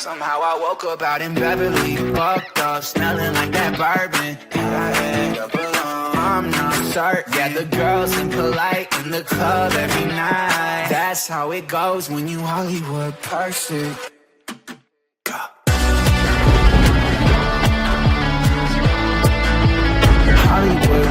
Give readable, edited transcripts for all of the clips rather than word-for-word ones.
Somehow I woke up out in Beverly, fucked up, smelling like that bourbon. And I end up alone. I'm not certain. Yeah, the girls impolite in the club every night. That's how it goes when you Hollywood perfect. Hollywood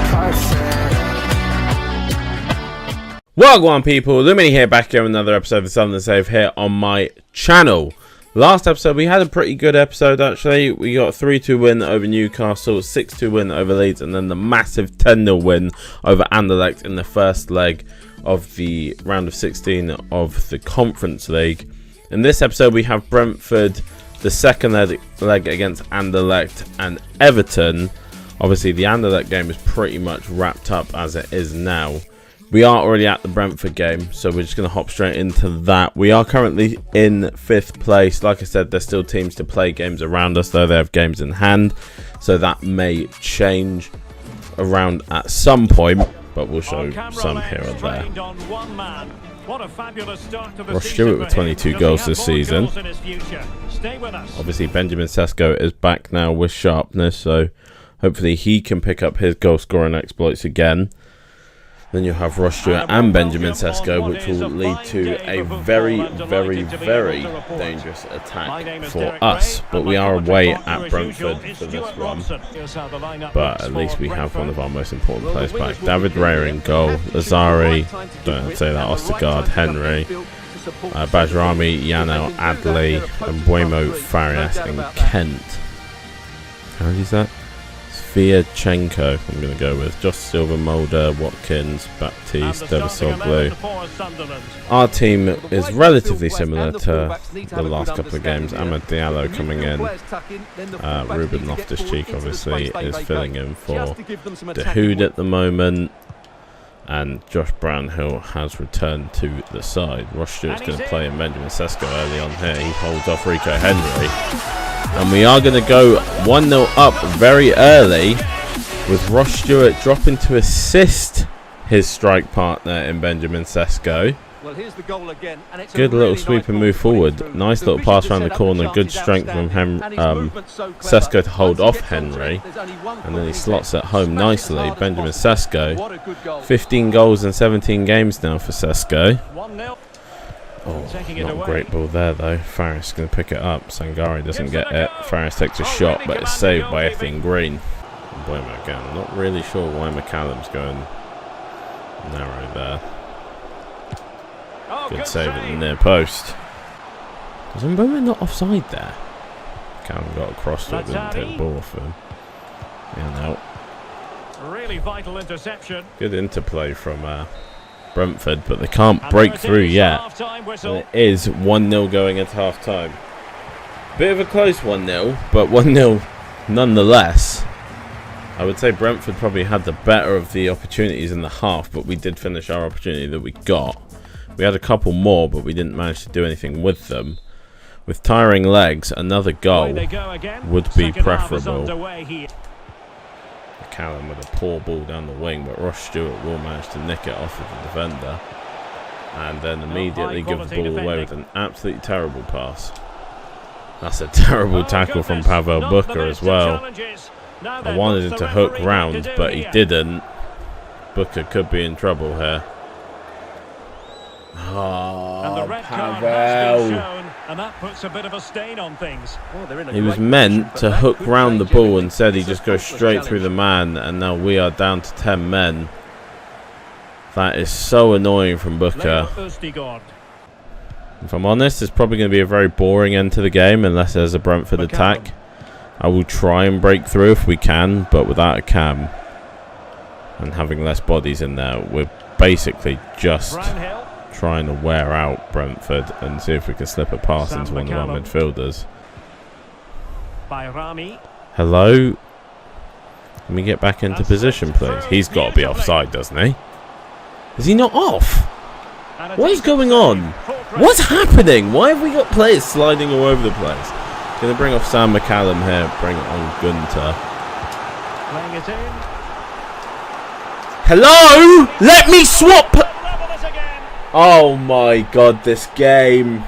perfect. Welcome people, Lumini here, back here with another episode of the Sunderland Save here on my channel. Last episode we had a pretty good episode actually. We got a 3-2 win over Newcastle, 6-2 win over Leeds, and then the massive 10-0 win over Anderlecht in the first leg of the round of 16 of the Conference League. In this episode we have Brentford, the second leg against Anderlecht and Everton. Obviously the Anderlecht game is pretty much wrapped up as it is now. We are already at the Brentford game, so we're just going to hop straight into that. We are currently in 5th place. Like I said, there's still teams to play games around us, though they have games in hand. So that may change around at some point, but we'll show some here or there. Ross Stewart with 22 goals this season. Obviously, Benjamin Sesko is back now with sharpness, so hopefully he can pick up his goal scoring exploits again. Then you have Ross Stewart and Benjamin Sesko, which will lead to a very dangerous attack for us. But we are away at Brentford for this one. But at least we have one of our most important players back. David Raya in goal, Lazari, don't say that, Ostergaard, Henry, Bajrami, Yano, Adley, and Buemo, Farias, and Kent. How is that? Fiachenko, I'm going to go with Josh Silva, Mulder, Watkins, Baptiste, Devasoglu. Our team is relatively similar to the last couple of games. Amad Diallo coming in. Ruben Loftus-Cheek obviously is filling in for Dahoud at the moment. And Josh Brownhill has returned to the side. Ross Stewart's going to play in Benjamin Sesko early on here. He holds off Rico Henry. And we are going to go 1-0 up very early with Ross Stewart dropping to assist his strike partner in Benjamin Sesko. Well, here's the goal again, and it's good little sweep and move forward. Nice little pass around the corner. Good strength from Sesko to hold off Henry. And then he slots it home nicely. Benjamin Sesko. 15 goals in 17 games now for Sesko. Oh, not a great ball there though. Farias is going to pick it up. Sangare doesn't get it. Farias takes a shot, but it's saved by Etienne Green. Buemo again. Not really sure why McCallum's going narrow there. Good save at the near post. Was Buemo not offside there? McCallum got across to it, didn't take the ball off him. Yeah, no. Really vital interception. Good interplay from Brentford, but they can't break through yet. And it is 1-0 going into half time. Bit of a close 1-0, but 1-0 nonetheless. I would say Brentford probably had the better of the opportunities in the half, but we did finish our opportunity that we got. We had a couple more, but we didn't manage to do anything with them. With tiring legs, another goal would be preferable. Callum with a poor ball down the wing, but Ross Stewart will manage to nick it off of the defender and then immediately give the ball away with an absolutely terrible pass. That's a terrible tackle from Pavel Booker as well. I wanted him to hook round, but he didn't. Booker could be in trouble here. Oh, Pavel. And that puts a bit of a stain on things. He was meant to hook round the ball, instead he just goes straight through the man, and now we are down to 10 men. That is so annoying from Booker. If I'm honest, it's probably going to be a very boring end to the game unless there's a Brentford attack. I will try and break through if we can, but without a cam and having less bodies in there, we're basically just trying to wear out Brentford and see if we can slip a pass into one of our midfielders. Hello? Let me get back into position, please. He's got to be offside, doesn't he? Is he not off? What is going on? What's happening? Why have we got players sliding all over the place? Going to bring off Sam McCallum here. Bring it on Gunter. Hello? Let me swap. Oh my god, this game.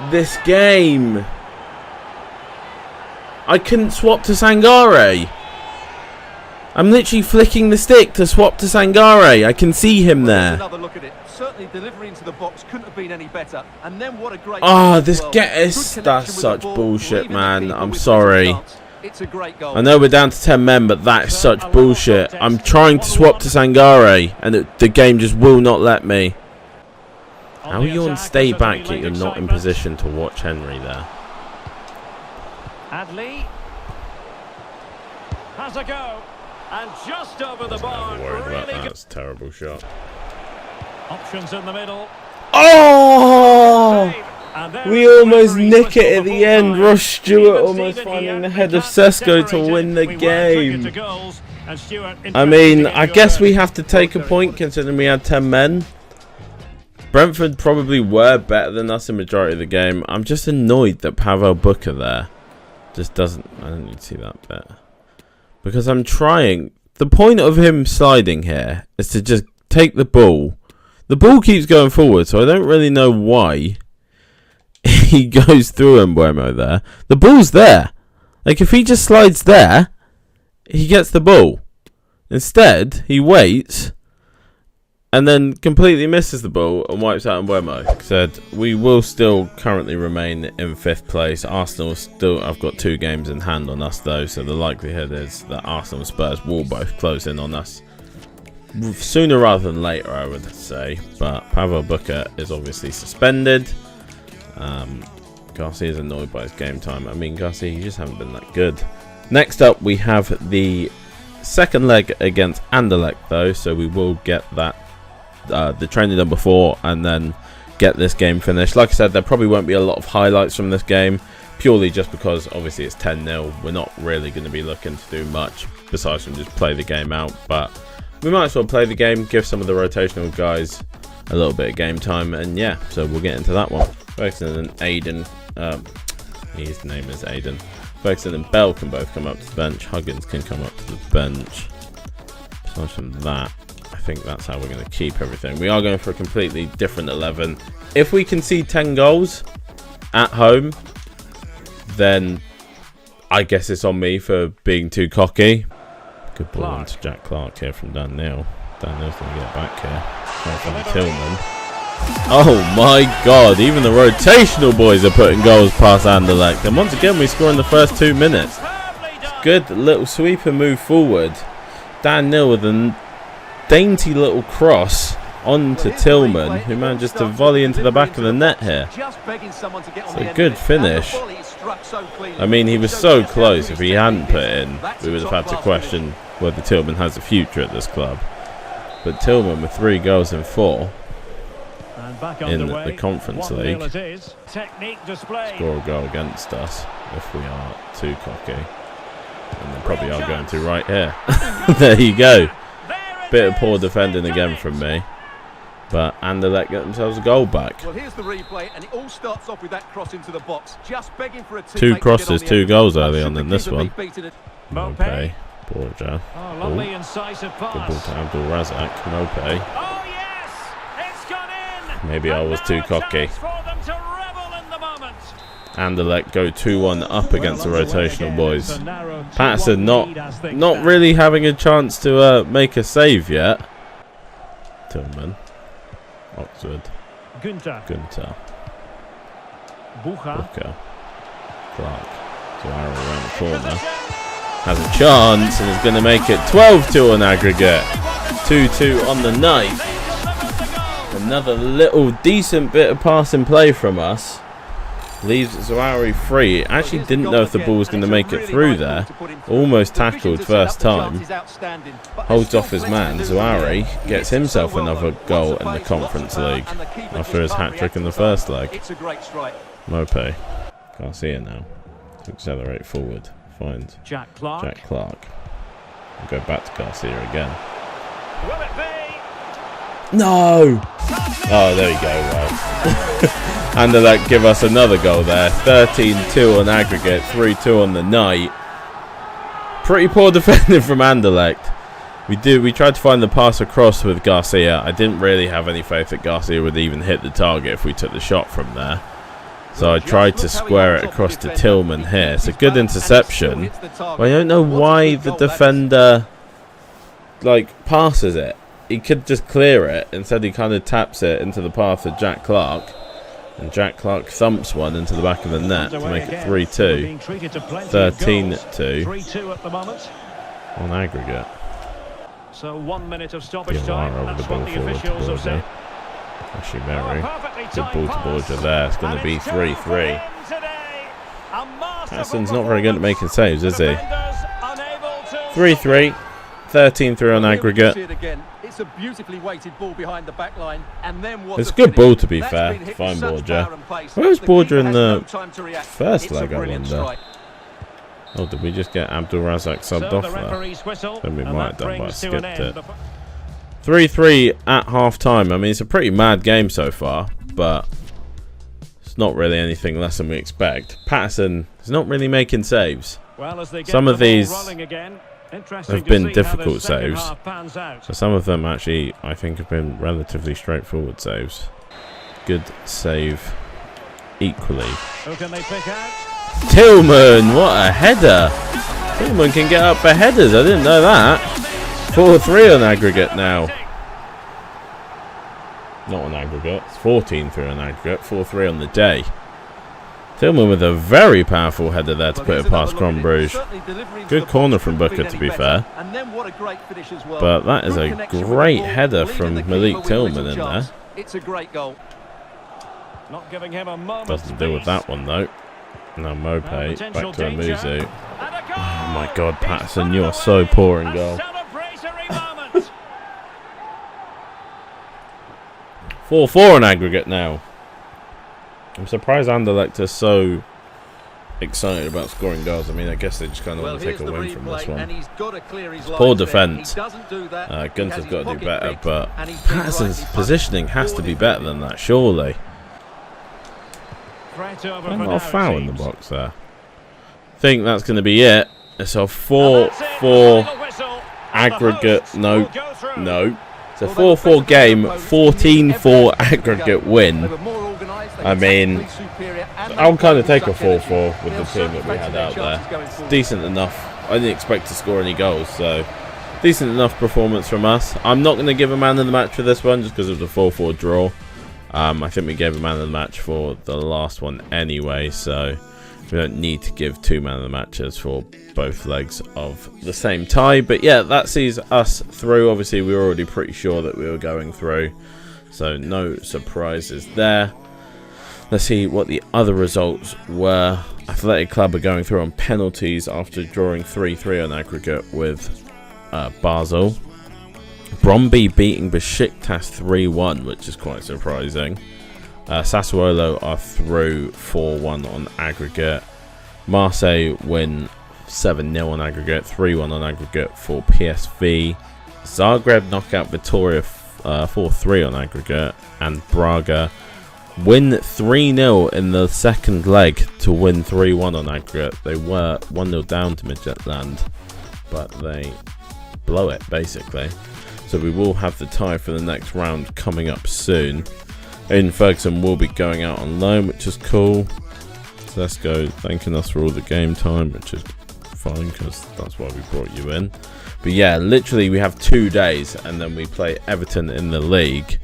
this game. I couldn't swap to Sangare. I'm literally flicking the stick to swap to Sangare. I can see him there. Another look at it. Certainly delivery into the box couldn't have been any better. And then what a great that's such bullshit, man. I'm sorry. It's a great goal. I know we're down to 10 men, but that is such bullshit. I'm trying to swap to Sangare, and the game just will not let me. How are you on stay back yet you're not in position to watch Henry there? Adley has a go, and just over the bar. That's a terrible shot. Options in the middle. Oh! We almost nick it at the end. Ross Stewart almost finding the head of Sesko to win the game. I mean, I guess we have to take a point considering we had 10 men. Brentford probably were better than us in the majority of the game. I'm just annoyed that Pavel Booker there just doesn't... I don't need to see that bit. Because I'm trying... The point of him sliding here is to just take the ball. The ball keeps going forward, so I don't really know why he goes through Mbeumo there. The ball's there. Like, if he just slides there, he gets the ball. Instead, he waits and then completely misses the ball and wipes out Mbeumo. Said, we will still currently remain in 5th place. Arsenal still, I've got 2 games in hand on us though, so the likelihood is that Arsenal and Spurs will both close in on us sooner rather than later, I would say. But Pavel Booker is obviously suspended. Garcia is annoyed by his game time. I mean, Garcia, you just haven't been that good. Next up, we have the second leg against Anderlecht, though, so we will get that the training done before and then get this game finished. Like I said, there probably won't be a lot of highlights from this game, purely just because obviously it's 10-0. We're not really going to be looking to do much besides from just play the game out, but we might as well play the game, give some of the rotational guys a little bit of game time, and yeah, so we'll get into that one. Ferguson and Aiden, his name is Aiden. Ferguson and Bell can both come up to the bench. Huggins can come up to the bench. Aside from that, I think that's how we're going to keep everything. We are going for a completely different 11. If we concede 10 goals at home, then I guess it's on me for being too cocky. Good ball into Jack Clark here from Dan Neil. Dan Neil's going to get back here. From Tillman. Oh my god, even the rotational boys are putting goals past Anderlecht. And once again, we score in the first 2 minutes. Good little sweeper move forward. Dan Neil with a dainty little cross onto Tillman, who manages to volley into the back of the net here. It's a good finish. I mean, he was so close. If he hadn't put it in, we would have had to question whether Tillman has a future at this club. But Tillman with 3 goals in 4 in the Conference League. Score a goal against us if we are too cocky. And they probably are going to right here. There you go. Bit of poor defending again from me. But Anderlecht get themselves a goal back. Well, here's the replay, and it all starts off with that cross into the box. Just begging for a 2 crosses, 2 goals early on in this one. Okay. Borja. Oh, lovely incisive pass. Good ball to Abdul Razak. Mope. Oh, yes! It's gone in! Maybe I was too cocky. Anderlecht go 2-1 up against the rotational boys. Patterson not really having a chance to make a save yet. Tillman. Oxford. Gunter. Booker. Clark. Zuara around the corner. Has a chance and is going to make it 12-2 on aggregate. 2-2 on the night. Another little decent bit of passing play from us. Leaves Zuari free. Actually didn't know if the ball was going to make it through there. Almost tackled first time. Holds off his man. Zuari gets himself another goal in the Conference League after his hat-trick in the first leg. Mope. Garcia now to accelerate forward. Find Jack Clark. We'll go back to Garcia again. Will it be? No! Oh, there you go. Well, Anderlecht give us another goal there. 13-2 on aggregate, 3-2 on the night. Pretty poor defending from Anderlecht. We tried to find the pass across with Garcia. I didn't really have any faith that Garcia would even hit the target if we took the shot from there. So I tried to square it across to Tillman here. It's a good interception. But I don't know why the defender like passes it. He could just clear it. Instead he kind of taps it into the path of Jack Clark. And Jack Clark thumps one into the back of the net to make it 3-2. 13-2 on aggregate. So 1 minute of stoppage time. Over the That's ball what the forward officials have said. Actually, Mary. Good ball to Borja there. It's going to be 3-3. Patterson's not very good at making saves, is he? 3-3. 13-3 on aggregate. It's a beautifully weighted ball behind the back line, and then it's a good ball, to be fair, to find Borja. Where was Borja in the first leg, I wonder? Oh, did we just get Abdul Razak subbed off there? Then we might have done, but I skipped it. 3-3 at half-time. I mean, it's a pretty mad game so far, but it's not really anything less than we expect. Patterson is not really making saves. Some of these have been difficult saves. So some of them actually, I think, have been relatively straightforward saves. Good save equally. Who can they pick out? Tillman, what a header. Tillman can get up for headers. I didn't know that. 4-3 on aggregate now. Not on aggregate. It's 14-3 on aggregate. 4-3 on the day. Tillman with a very powerful header there to put it past Cron Bruges. Good corner from Booker, to be fair. But that is a great header from Malik Tillman in there. It's a great goal. Not giving him a moment. Doesn't deal with that one though. Now Mope back to Amuzu. Oh my God, Patterson, you are so poor in goal. 4-4 on aggregate now. I'm surprised Anderlecht are so excited about scoring goals. I mean, I guess they just kind of want to take a win from this one. Poor defence. Gunther's got to do better, but Patterson's positioning has to be better than that, surely. Not a foul in the box there. I think that's going to be it. It's a 4-4 aggregate. No. It's a 4-4 game, 14-4 aggregate win. I mean, I'll kind of take a 4-4 with the team that we had out there. It's decent enough. I didn't expect to score any goals, so decent enough performance from us. I'm not going to give a man of the match for this one just because it was a 4-4 draw. I think we gave a man of the match for the last one anyway, so we don't need to give 2 man of the matches for both legs of the same tie. But yeah, that sees us through. Obviously, we were already pretty sure that we were going through, so no surprises there. Let's see what the other results were. Athletic Club are going through on penalties after drawing 3-3 on aggregate with Basel. Bromby beating Besiktas 3-1, which is quite surprising. Sassuolo are through 4-1 on aggregate. Marseille win 7-0 on aggregate, 3-1 on aggregate for PSV. Zagreb knock out Vitoria 4-3 on aggregate. And Braga win 3-0 in the second leg to win 3-1 on aggregate. They were 1-0 down to Midtjylland, but they blow it, basically. So we will have the tie for the next round coming up soon. Aiden Ferguson will be going out on loan, which is cool. So let's go thanking us for all the game time, which is fine because that's why we brought you in. But yeah, literally we have 2 days and then we play Everton in the league.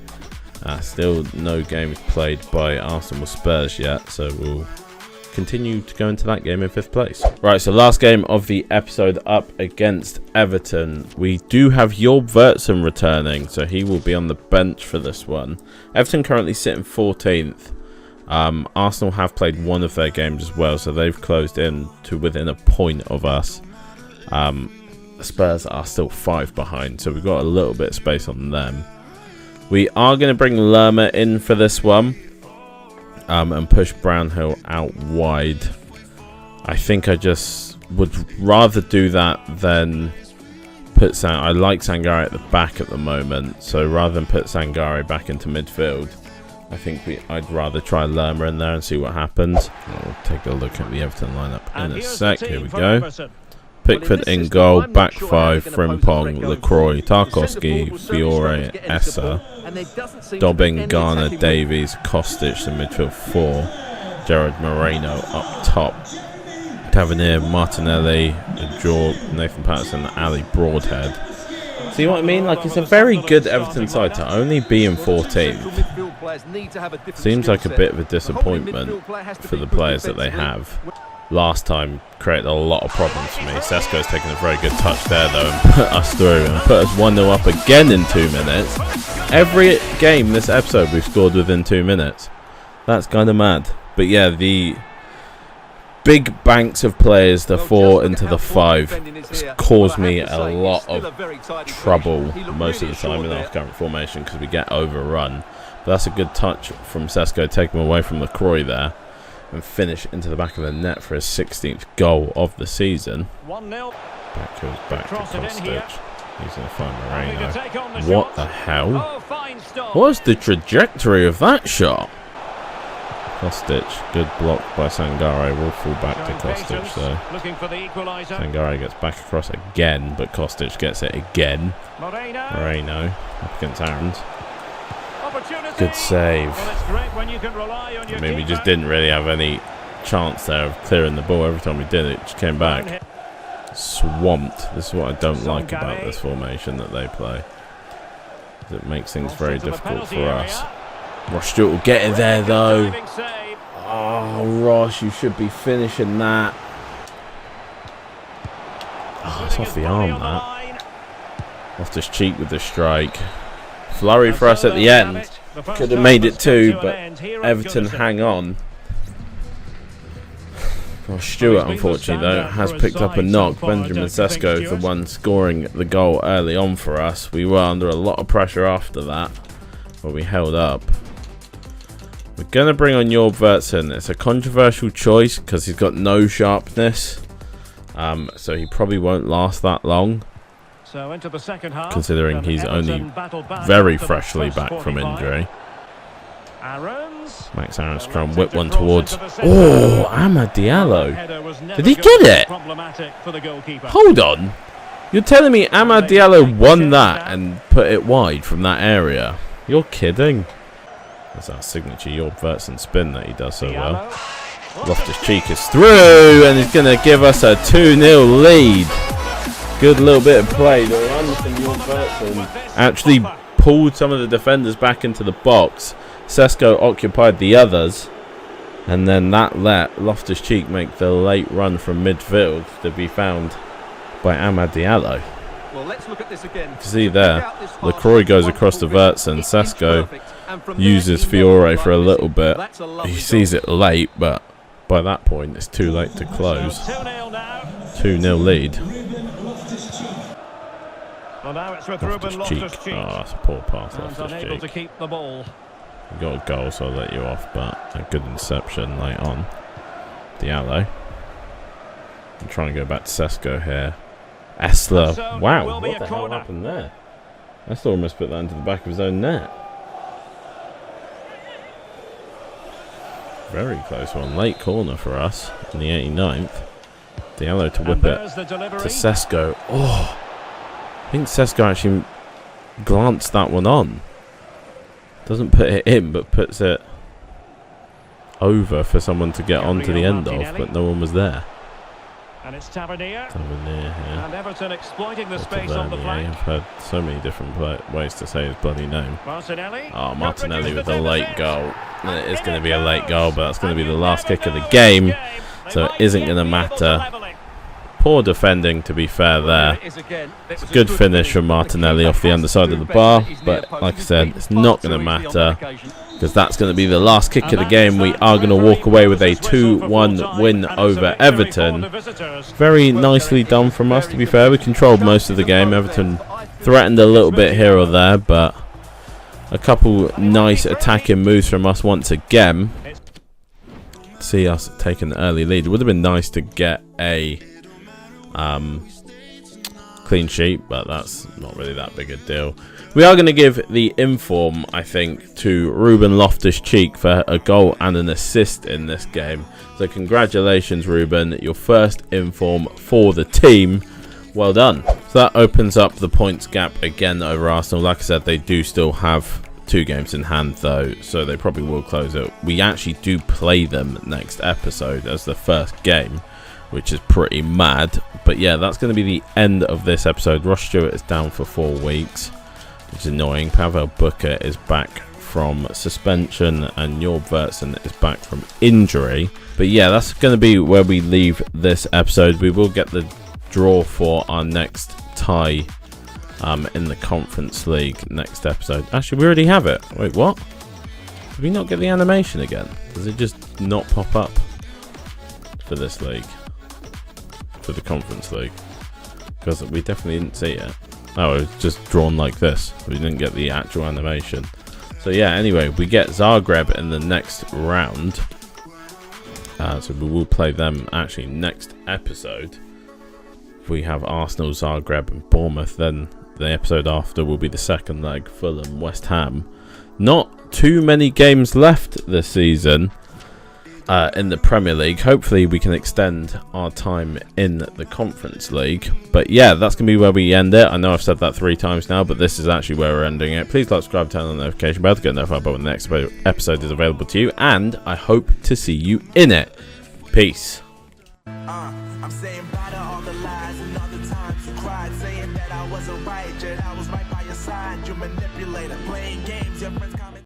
Still no games played by Arsenal or Spurs yet, so we'll continue to go into that game in 5th place. Right, so last game of the episode up against Everton. We do have Jorb Vertsen returning, so he will be on the bench for this one. Everton currently sitting 14th. Arsenal have played one of their games as well, so they've closed in to within a point of us. Spurs are still 5 behind, so we've got a little bit of space on them. We are going to bring Lerma in for this one. And push Brownhill out wide. I think I just would rather do that than put I like Sangare at the back at the moment, so rather than put Sangare back into midfield, I think I'd rather try Lerma in there and see what happens. We'll take a look at the Everton lineup in a sec. Here we go. Pickford in goal, back 5, Frimpong, Lacroix, Tarkowski, Fiore, Essa, Dobbin, Garner, Davies, Kostic in midfield 4. Gerard Moreno up top. Tavernier, Martinelli, Jaw, Nathan Patterson, Ali Broadhead. See what I mean? Like, it's a very good Everton side to only be in 14th. Seems like a bit of a disappointment for the players that they have. Last time created a lot of problems for me. Sesko's taken a very good touch there though and put us through and put us 1-0 up again in 2 minutes. Every game this episode we've scored within 2 minutes. That's kind of mad. But yeah, the big banks of players, the 4 into the 5, has caused me a lot of trouble most of the time in our current formation because we get overrun. But that's a good touch from Sesko, take him away from LaCroix there and finish into the back of the net for his 16th goal of the season. 1-0. Back goes back to Kostic. He's going to find Moreno. What the hell? What's the trajectory of that shot? Kostic, good block by Sangare. We'll fall back to Kostic though. Sangare gets back across again, but Kostic gets it again. Moreno up against Aarons. Good save. I mean, we just didn't really have any chance there of clearing the ball. Every time we did it, just came back. Swamped. This is what I don't like about this formation that they play. It makes things very difficult for us. Ross Stewart will get it there though. Oh, Ross, you should be finishing that. Oh, it's off the arm, that. Off his cheek with the strike. Flurry for us at the end. Could have made it too, but Everton hang on. Well, Stewart, unfortunately, though, has picked up a knock. Benjamin Sesko, the one scoring the goal early on for us. We were under a lot of pressure after that, but we held up. We're going to bring on Jorg Vertsen. It's a controversial choice because he's got no sharpness, so he probably won't last that long. So into the second half, considering he's only very freshly back from injury. Max Aarons trying to whip one towards. Oh, Amad Diallo. Did he get it? Hold on. You're telling me Amad Diallo won that and put it wide from that area? You're kidding. That's our signature Jorg Vertsen spin that he does so well. Loftus-Cheek is through and he's going to give us a 2-0 lead. Good little bit of play. The run from Jorg Vertsen actually pulled some of the defenders back into the box. Sesko occupied the others, and then that let Loftus-Cheek make the late run from midfield to be found by Amad Diallo. Well, let's look at this again. See there, LaCroix goes across to Vertsen. Sesko uses Fiore for a little bit. He sees it late, but by that point it's too late to close. 2-0 lead. Well, now it's with Loftus-Cheek. Oh, that's a poor pass, Unable to keep the ball. You got a goal, so I'll let you off, but a good interception late on. Diallo. I'm trying to go back to Sesko here. Esler. Wow, what the hell happened there? Esler almost put that into the back of his own net. Very close one. Late corner for us in the 89th. Diallo to whip it to Sesko. Oh, I think Sesko actually glanced that one on. Doesn't put it in, but puts it over for someone to get onto the end of, but no one was there. And it's Tavernier. Tavernier, yeah. And Everton exploiting the space on the flank. I've heard so many different ways to say his bloody name. Martinelli. Oh, Martinelli with a late goal. And it is going to be a late goal, but that's going to be the last kick of the game, so it isn't going to matter. Poor defending, to be fair there. It's a good finish from Martinelli off the underside of the bar, but like I said, it's not going to matter because that's going to be the last kick of the game. We are going to walk away with a 2-1 win over Everton. Very nicely done from us, to be fair. We controlled most of the game. Everton threatened a little bit here or there, but a couple nice attacking moves from us once again. See us take an early lead. It would have been nice to get a clean sheet, but that's not really that big a deal. We are going to give the inform, I think, to Ruben Loftus-Cheek for a goal and an assist in this game. So congratulations, Ruben, your first inform for the team. Well done. So that opens up the points gap again over Arsenal. Like I said, they do still have 2 games in hand though, so they probably will close it. We actually do play them next episode as the first game, which is pretty mad. But yeah, that's going to be the end of this episode. Ross Stewart is down for 4 weeks, which is annoying. Pavel Booker is back from suspension, and Jorb Vertsen is back from injury. But yeah, that's going to be where we leave this episode. We will get the draw for our next tie in the Conference League next episode. Actually, we already have it. Wait, what? Did we not get the animation again? Does it just not pop up for this league? For the Conference League? Because we definitely didn't see it. Oh, it was just drawn like this. We didn't get the actual animation. So yeah, anyway, we get Zagreb in the next round. So we will play them actually next episode. We have Arsenal, Zagreb and Bournemouth. Then the episode after will be the second leg, Fulham, West Ham. Not too many games left this season in the Premier League. Hopefully we can extend our time in the Conference League. But yeah, that's going to be where we end it. I know I've said that 3 times now, but this is actually where we're ending it. Please like, subscribe, turn on the notification bell to get notified when the next episode is available to you. And I hope to see you in it. Peace. I'm saying bye to all the lies and all the times you cried, saying that I wasn't right, yet I was right by your side. You manipulator, playing games, your friends call me